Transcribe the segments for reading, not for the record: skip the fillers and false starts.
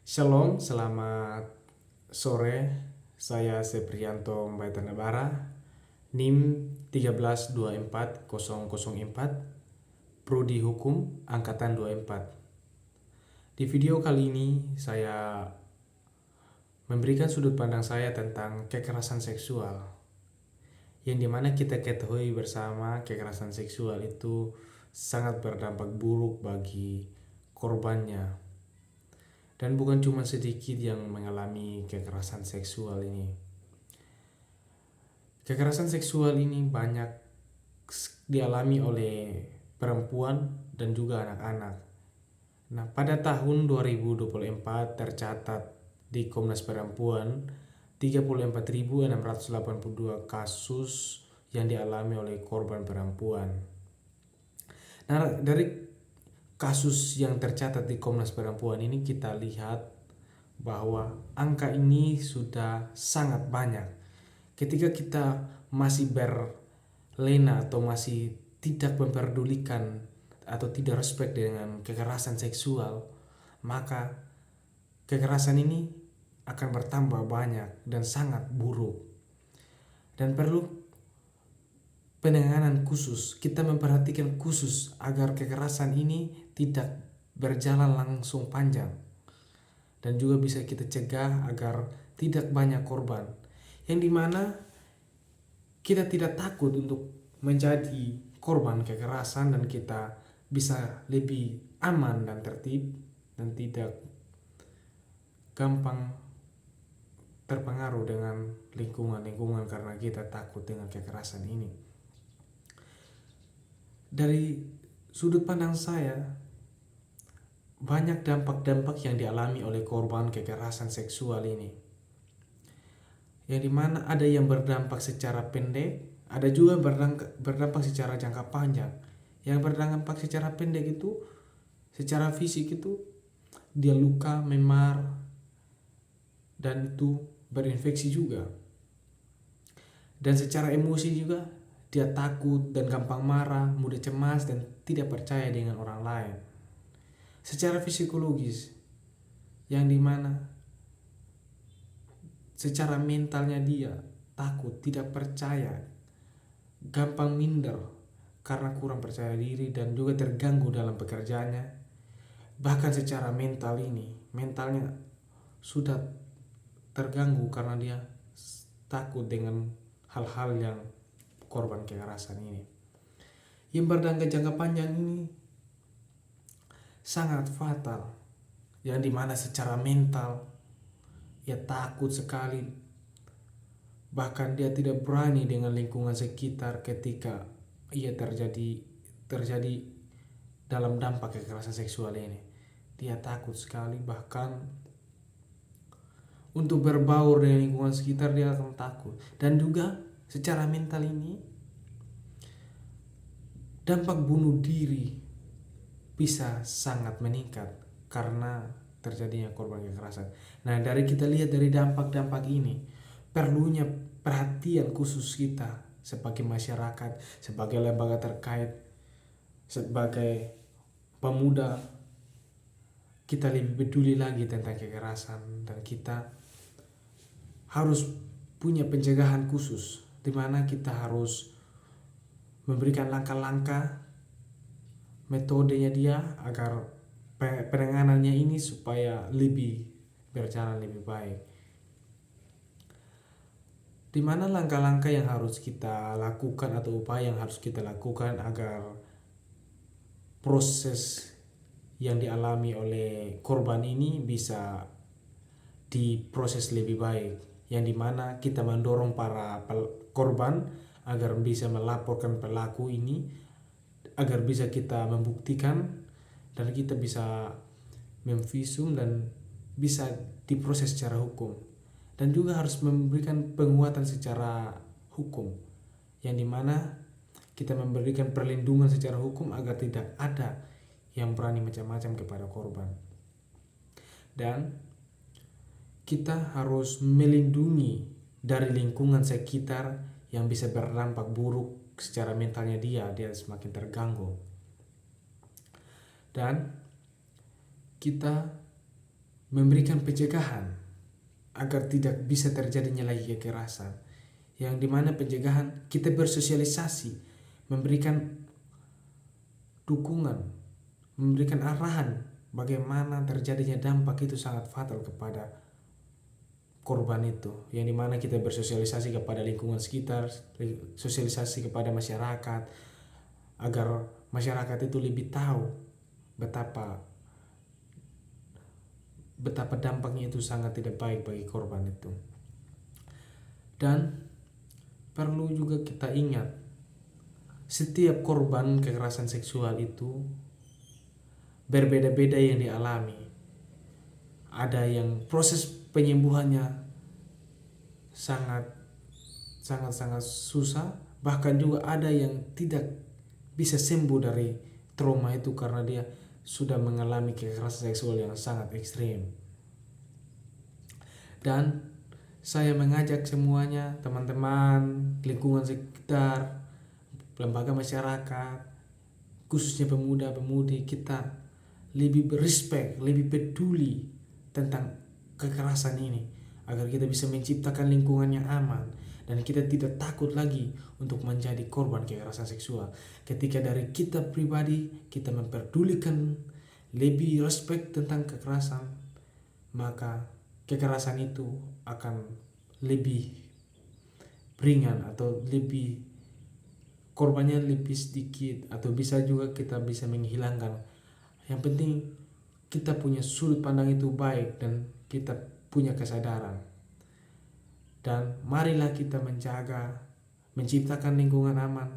Shalom, selamat sore. Saya Seprianto Mbaitanabara, NIM 1324004, Prodi Hukum Angkatan 24. Di video kali ini saya memberikan sudut pandang saya tentang kekerasan seksual, yang dimana kita ketahui bersama kekerasan seksual itu sangat berdampak buruk bagi korbannya. Dan bukan cuma sedikit yang mengalami kekerasan seksual ini. Kekerasan seksual ini banyak dialami oleh perempuan dan juga anak-anak. Nah, pada tahun 2024 tercatat di Komnas Perempuan 34.682 kasus yang dialami oleh korban perempuan. Nah, dari kasus yang tercatat di Komnas Perempuan ini kita lihat bahwa angka ini sudah sangat banyak. Ketika kita masih berlena atau masih tidak memperdulikan atau tidak respect dengan kekerasan seksual, maka kekerasan ini akan bertambah banyak dan sangat buruk. Dan perlu penanganan khusus, kita memperhatikan khusus agar kekerasan ini tidak berjalan langsung panjang. Dan juga bisa kita cegah agar tidak banyak korban. Yang dimana kita tidak takut untuk menjadi korban kekerasan dan kita bisa lebih aman dan tertib dan tidak gampang terpengaruh dengan lingkungan karena kita takut dengan kekerasan ini. Dari sudut pandang saya, banyak dampak-dampak yang dialami oleh korban kekerasan seksual ini, yang dimana ada yang berdampak secara pendek, ada juga berdampak secara jangka panjang. Yang berdampak secara pendek itu, secara fisik itu, dia luka, memar, dan itu berinfeksi juga. Dan secara emosi juga, dia takut dan gampang marah, mudah cemas, dan tidak percaya dengan orang lain. Secara psikologis, yang dimana secara mentalnya dia takut, tidak percaya, gampang minder karena kurang percaya diri dan juga terganggu dalam pekerjaannya. Bahkan secara mentalnya sudah terganggu karena dia takut dengan hal-hal yang korban kekerasan ini. Yang berdampak jangka panjang ini sangat fatal, yang dimana secara mental ia takut sekali, bahkan dia tidak berani dengan lingkungan sekitar ketika ia terjadi dalam dampak kekerasan seksual ini. Dia takut sekali, bahkan untuk berbaur dengan lingkungan sekitar dia akan takut. Dan juga secara mental ini, dampak bunuh diri bisa sangat meningkat karena terjadinya korban kekerasan. Nah, kita lihat dari dampak-dampak ini, perlunya perhatian khusus kita sebagai masyarakat, sebagai lembaga terkait, sebagai pemuda, kita lebih peduli lagi tentang kekerasan dan kita harus punya pencegahan khusus, di mana kita harus memberikan langkah-langkah metodenya dia agar penanganannya ini supaya lebih berjalan lebih baik. Di mana langkah-langkah yang harus kita lakukan atau upaya yang harus kita lakukan agar proses yang dialami oleh korban ini bisa diproses lebih baik, yang dimana kita mendorong para korban agar bisa melaporkan pelaku ini, agar bisa kita membuktikan dan kita bisa memvisum dan bisa diproses secara hukum. Dan juga harus memberikan penguatan secara hukum, yang dimana kita memberikan perlindungan secara hukum agar tidak ada yang berani macam-macam kepada korban. Dan kita harus melindungi dari lingkungan sekitar yang bisa berdampak buruk secara mentalnya dia semakin terganggu. Dan kita memberikan pencegahan agar tidak bisa terjadinya lagi kekerasan, yang dimana pencegahan kita bersosialisasi, memberikan dukungan, memberikan arahan bagaimana terjadinya dampak itu sangat fatal kepada korban itu, yang dimana kita bersosialisasi kepada lingkungan sekitar, sosialisasi kepada masyarakat, agar masyarakat itu lebih tahu betapa dampaknya itu sangat tidak baik bagi korban itu. Dan perlu juga kita ingat, setiap korban kekerasan seksual itu berbeda-beda yang dialami. Ada yang proses penyembuhannya sangat susah, bahkan juga ada yang tidak bisa sembuh dari trauma itu karena dia sudah mengalami kekerasan seksual yang sangat ekstrim. Dan saya mengajak semuanya, teman-teman, lingkungan sekitar, lembaga masyarakat, khususnya pemuda-pemudi, kita lebih berespek, lebih peduli tentang kekerasan ini, agar kita bisa menciptakan lingkungan yang aman dan kita tidak takut lagi untuk menjadi korban kekerasan seksual. Ketika dari kita pribadi kita memperdulikan, lebih respek tentang kekerasan, maka kekerasan itu akan lebih ringan atau lebih korbannya lebih sedikit, atau bisa juga kita bisa menghilangkan. Yang penting kita punya sudut pandang itu baik dan kita punya kesadaran. Dan marilah kita menjaga, menciptakan lingkungan aman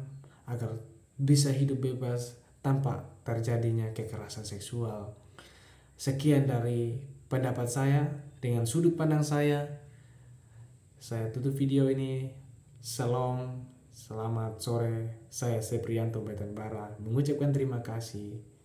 agar bisa hidup bebas tanpa terjadinya kekerasan seksual. Sekian dari pendapat saya dengan sudut pandang saya. Saya tutup video ini. Shalom, selamat sore. Saya Seprianto Betanbara mengucapkan terima kasih.